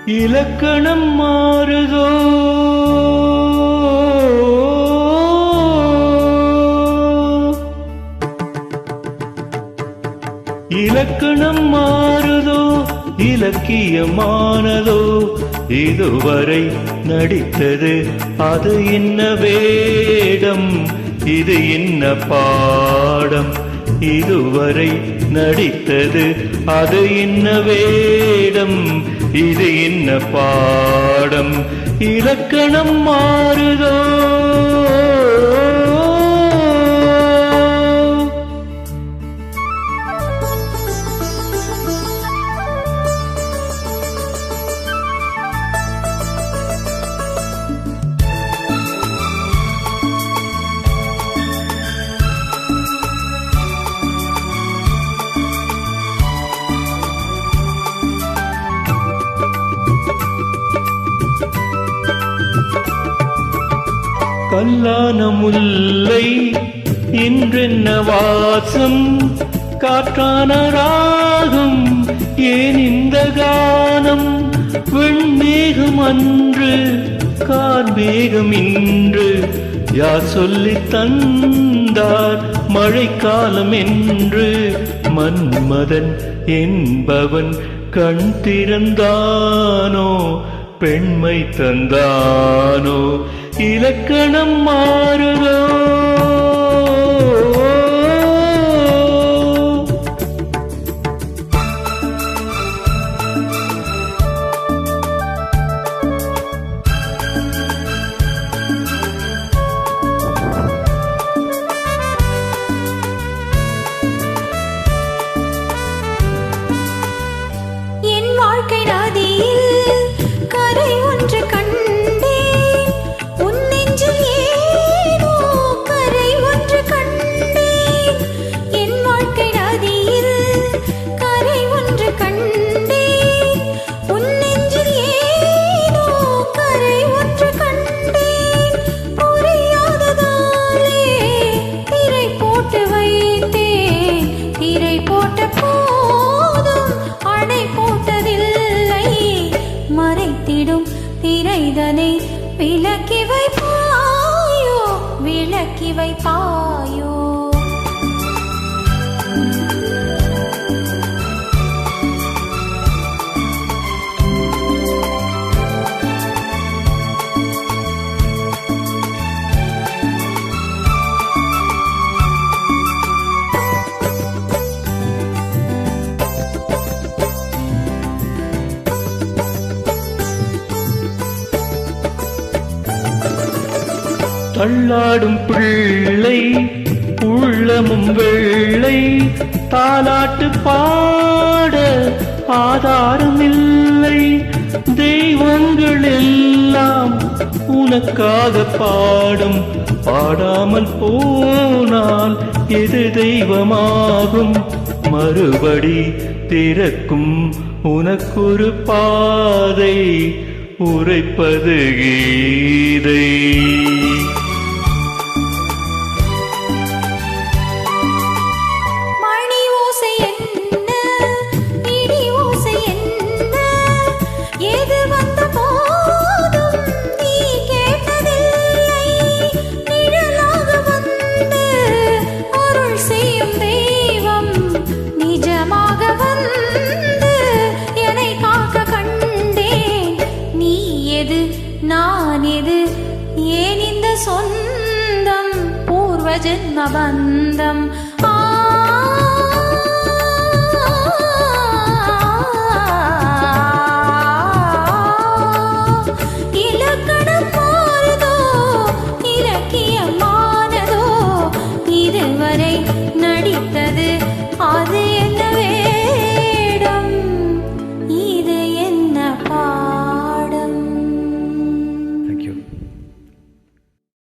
இலக்கணம் மாறுதோ இலக்கணம் மாறுதோ இலக்கியமானதோ இதுவரை நடித்தது அது என்ன வேடம் இது என்ன பாடம் இதுவரை நடித்தது அது என்ன வேடம் இது என்ன பாடம் இலக்கணம் மாறுதோ கல்லான முல்லை இன்றென்ன வாசம் காற்றான ராகம் ஏன் இந்த கானம் வெண்மேகம் அன்று கார்மேகம் இன்று யார் சொல்லி தந்தார் மழைக்காலம் என்று மன்மதன் என்பவன் கண் திறந்தானோ பெண்மை தந்தானோ இலக்கணம் மாறுதோ என் வாழ்க்கை நதியில் கரை ஒன்று திரைதனை விலக்கி வைப்பாயோ விலக்கி வைப்பாயோ தள்ளாடும் பிள்ளை உள்ளமும் வெள்ளை தாலாட்டு பாட ஆதாரமில்லை தெய்வங்கள் எல்லாம் உனக்காக பாடும் பாடாமல் போனால் எது தெய்வமாகும் மறுபடி திறக்கும் உனக்கொரு பாதை உரைப்பது கீதை நான் எது ஏன் இந்த சொந்தம் பூர்வ ஜென்ம பந்தம்